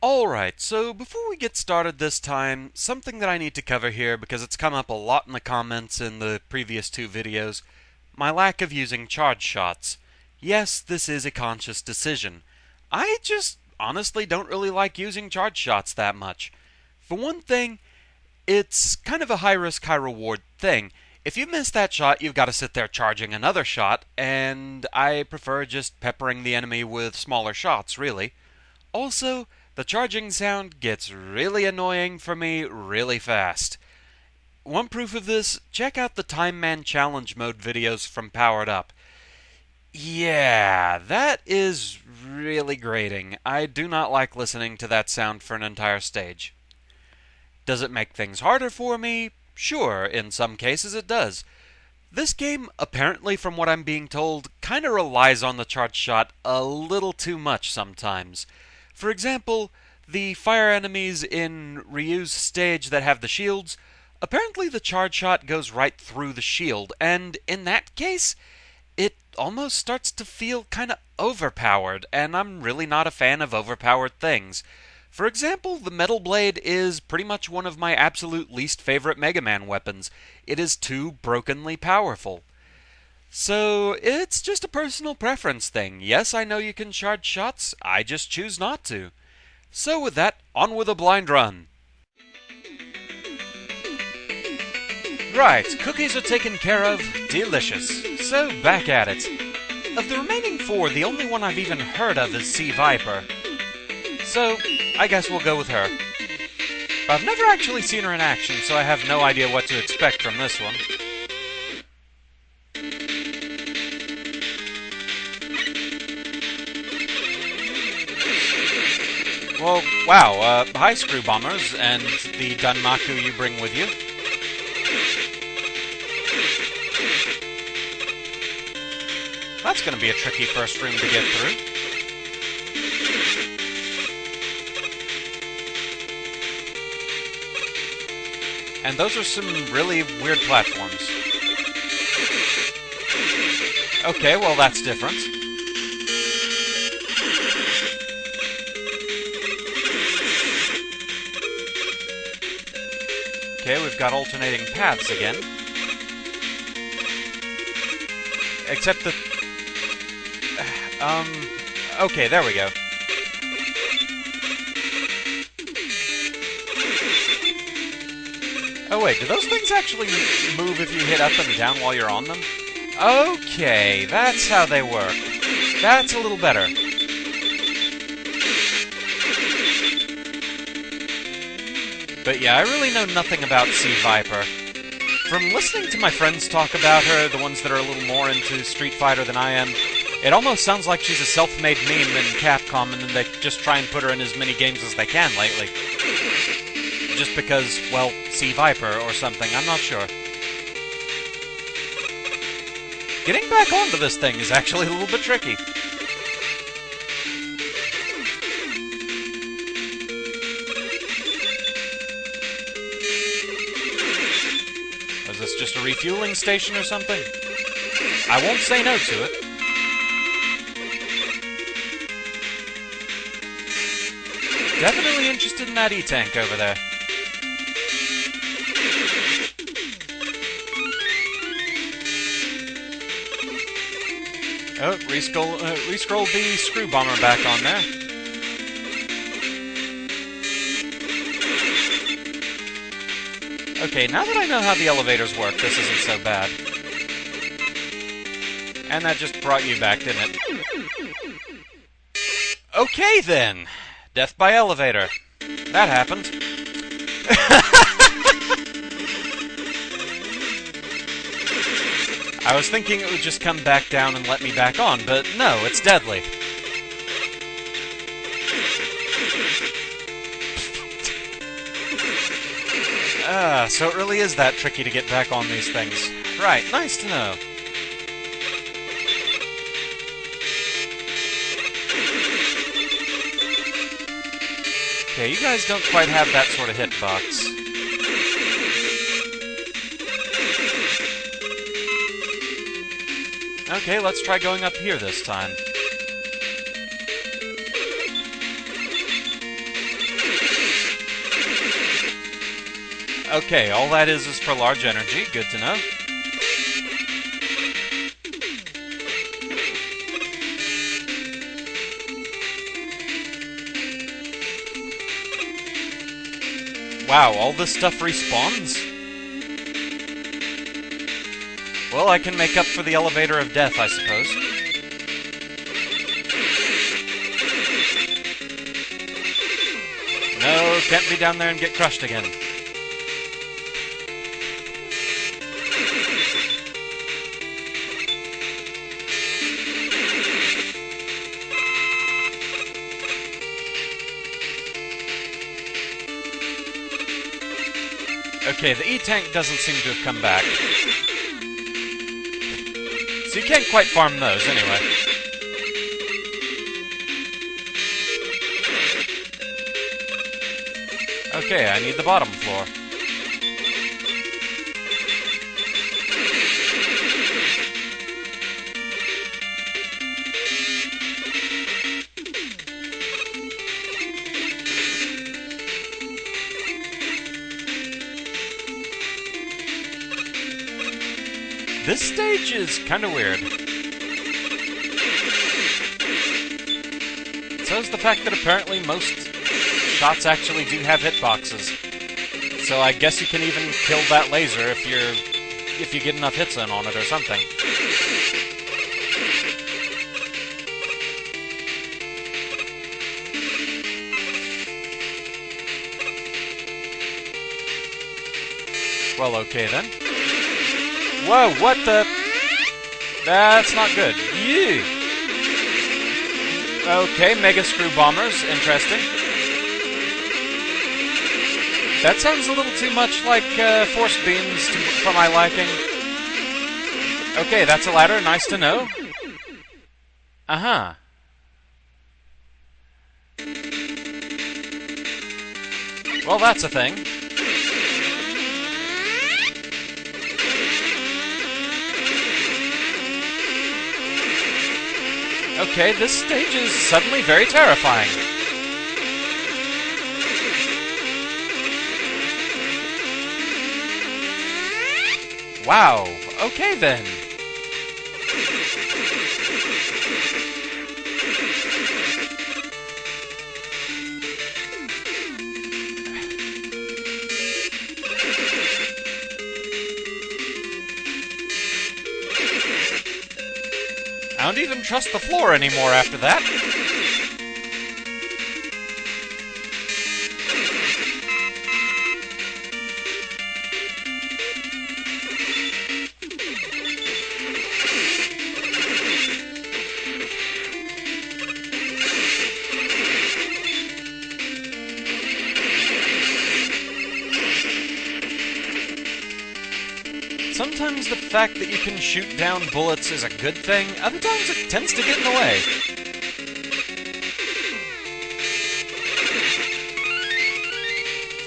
Alright, so before we get started this time, something that I need to cover here because it's come up a lot in the comments in the previous two videos, my lack of using charge shots. Yes, this is a conscious decision. I just honestly don't really like using charge shots that much. For one thing, it's kind of a high risk, high reward thing. If you miss that shot, you've got to sit there charging another shot, and I prefer just peppering the enemy with smaller shots, really. Also, the charging sound gets really annoying for me really fast. One proof of this, check out the Time Man Challenge mode videos from Powered Up. Yeah, that is really grating. I do not like listening to that sound for an entire stage. Does it make things harder for me? Sure, in some cases it does. This game, apparently from what I'm being told, kinda relies on the charge shot a little too much sometimes. For example, the fire enemies in Ryu's stage that have the shields, apparently the charge shot goes right through the shield, and in that case, it almost starts to feel kinda overpowered, and I'm really not a fan of overpowered things. For example, the Metal Blade is pretty much one of my absolute least favorite Mega Man weapons. It is too brokenly powerful. So, it's just a personal preference thing. Yes, I know you can charge shots, I just choose not to. So with that, on with a blind run. Right, cookies are taken care of, delicious. So, back at it. Of the remaining four, the only one I've even heard of is C.Viper. So, I guess we'll go with her. But I've never actually seen her in action, so I have no idea what to expect from this one. Well, wow, hi Screw Bombers, and the Danmaku you bring with you. That's gonna be a tricky first room to get through. And those are some really weird platforms. Okay, well that's different. Okay, we've got alternating paths again. Except that... okay, there we go. Oh wait, do those things actually move if you hit up and down while you're on them? Okay, that's how they work. That's a little better. But yeah, I really know nothing about C.Viper. From listening to my friends talk about her, the ones that are a little more into Street Fighter than I am, it almost sounds like she's a self-made meme in Capcom and then they just try and put her in as many games as they can lately. Just because, well, C.Viper or something, I'm not sure. Getting back onto this thing is actually a little bit tricky. Is this just a refueling station or something? I won't say no to it. Definitely interested in that E-Tank over there. Oh, re-scroll the Screw Bomber back on there. Okay, now that I know how the elevators work, this isn't so bad. And that just brought you back, didn't it? Okay, then. Death by elevator. That happened. I was thinking it would just come back down and let me back on, but no, it's deadly. So it really is that tricky to get back on these things. Right, nice to know. Okay, you guys don't quite have that sort of hitbox. Okay, let's try going up here this time. Okay, all that is for large energy. Good to know. Wow, all this stuff respawns? Well, I can make up for the elevator of death, I suppose. No, can't be down there and get crushed again. Okay, the E-Tank doesn't seem to have come back. So you can't quite farm those, anyway. Okay, I need the bottom floor. This stage is kind of weird. So is the fact that apparently most shots actually do have hitboxes. So I guess you can even kill that laser if you get enough hits in on it or something. Well, okay then. Whoa, what the? That's not good. Ew. Okay, Mega Screw Bombers. Interesting. That sounds a little too much like Force Beams for my liking. Okay, that's a ladder. Nice to know. Uh-huh. Well, that's a thing. Okay, this stage is suddenly very terrifying. Wow, okay then. I don't even trust the floor anymore after that. Sometimes the fact that you can shoot down bullets is a good thing, other times it tends to get in the way.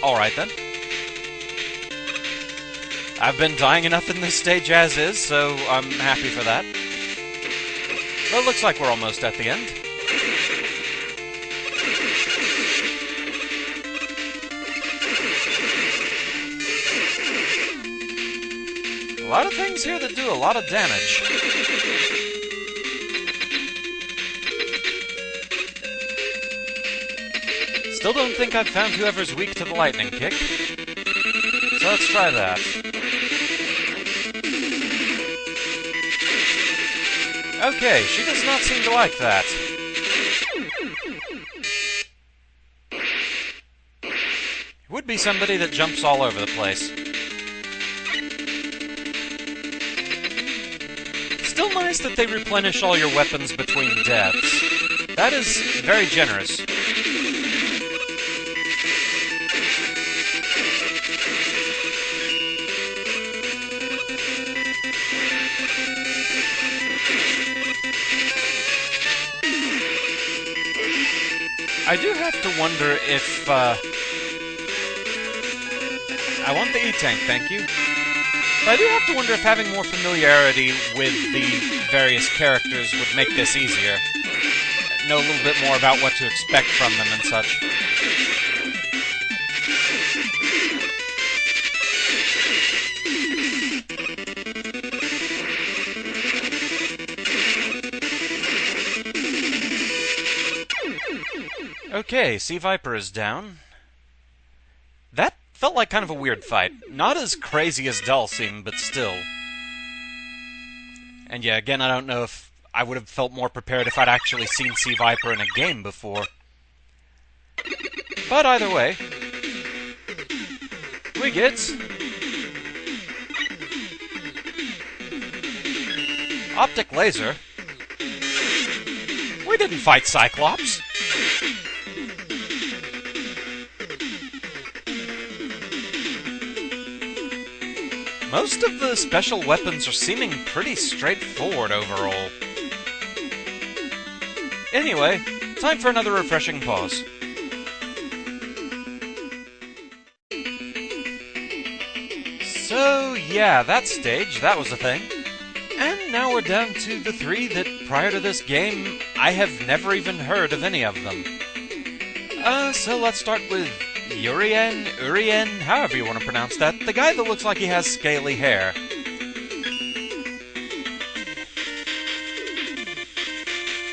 Alright then. I've been dying enough in this stage as is, so I'm happy for that. Well, it looks like we're almost at the end. A lot of things here that do a lot of damage. Still don't think I've found whoever's weak to the lightning kick. So let's try that. Okay, she does not seem to like that. It would be somebody that jumps all over the place. Still nice that they replenish all your weapons between deaths. That is very generous. I do have to wonder if, I want the E-Tank, thank you. But I do have to wonder if having more familiarity with the various characters would make this easier. Know a little bit more about what to expect from them and such. Okay, C.Viper is down. That felt like kind of a weird fight. Not as crazy as Dulcim, but still. And yeah, again, I don't know if I would have felt more prepared if I'd actually seen C.Viper in a game before. But either way, we get Optic Laser. We didn't fight Cyclops. Most of the special weapons are seeming pretty straightforward overall. Anyway, time for another refreshing pause. So yeah, that stage, that was a thing. And now we're down to the three that, prior to this game, I have never even heard of any of them. So let's start with Urien, however you want to pronounce that. The guy that looks like he has scaly hair.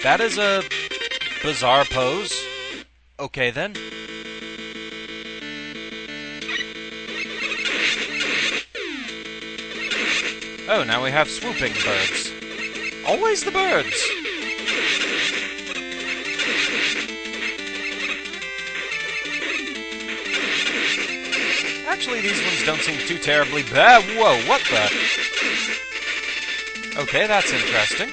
That is a bizarre pose. Okay then. Oh, now we have swooping birds. Always the birds! Actually, these ones don't seem too terribly bad. Whoa, what the? Okay, that's interesting.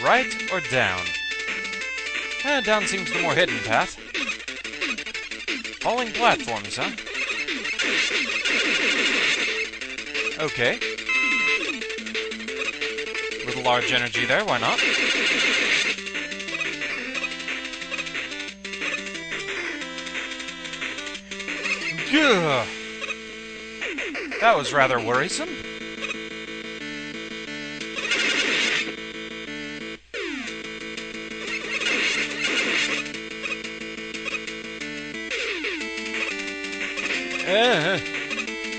Right or down? Down seems the more hidden path. Falling platforms, huh? Okay. Little large energy there, why not? Gah! That was rather worrisome.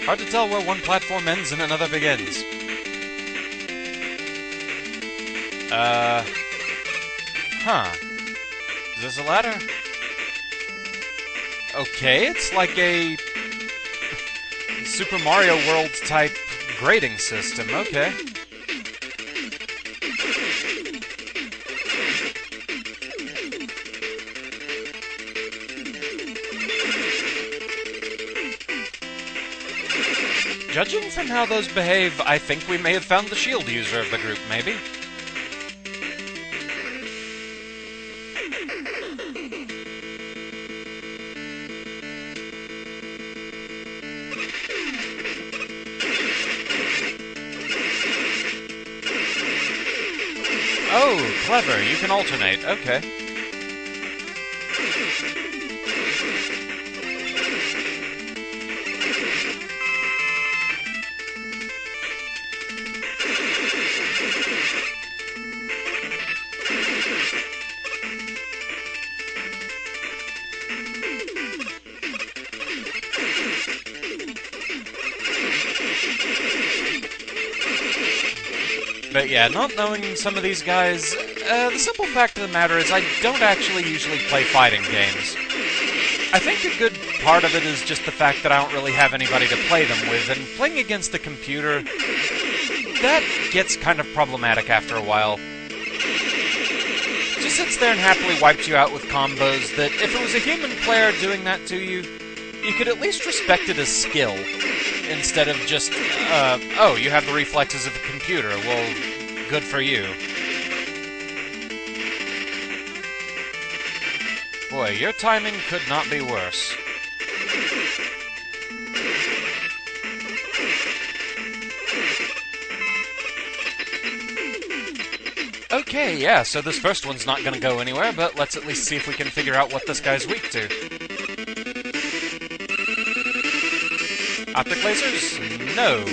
Hard to tell where one platform ends and another begins. Is this a ladder? Okay, it's like a Super Mario World type grading system, okay. Judging from how those behave, I think we may have found the shield user of the group, maybe. Oh, clever, you can alternate, okay. But yeah, not knowing some of these guys, the simple fact of the matter is I don't actually usually play fighting games. I think a good part of it is just the fact that I don't really have anybody to play them with, and playing against the computer, that gets kind of problematic after a while. It just sits there and happily wipes you out with combos that, if it was a human player doing that to you, you could at least respect it as skill, instead of just, oh, you have the reflexes of a computer, well, good for you. Boy, your timing could not be worse. Okay, yeah, so this first one's not gonna go anywhere, but let's at least see if we can figure out what this guy's weak to. Optic lasers? No.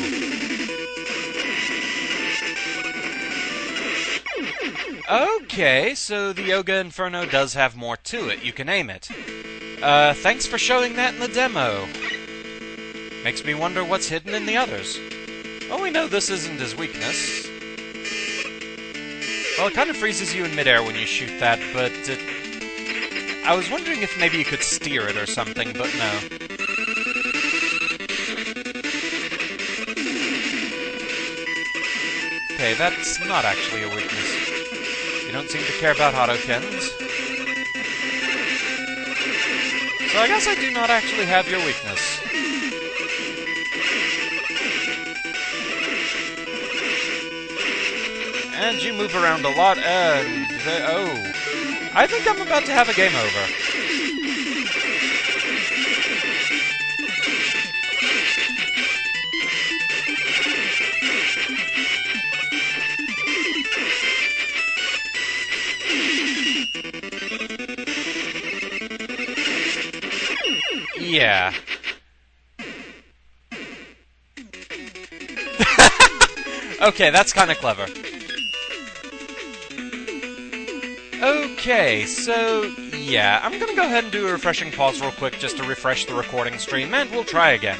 Okay, so the Yoga Inferno does have more to it. You can aim it. Thanks for showing that in the demo. Makes me wonder what's hidden in the others. Well, we know this isn't his weakness. Well, it kind of freezes you in midair when you shoot that, but I was wondering if maybe you could steer it or something, but no. Okay, that's not actually a weakness. You don't seem to care about autokins. So I guess I do not actually have your weakness. And you move around a lot, and... oh. I think I'm about to have a game over. Yeah. Okay, that's kind of clever. Okay, so, yeah, I'm gonna go ahead and do a refreshing pause real quick just to refresh the recording stream, and we'll try again.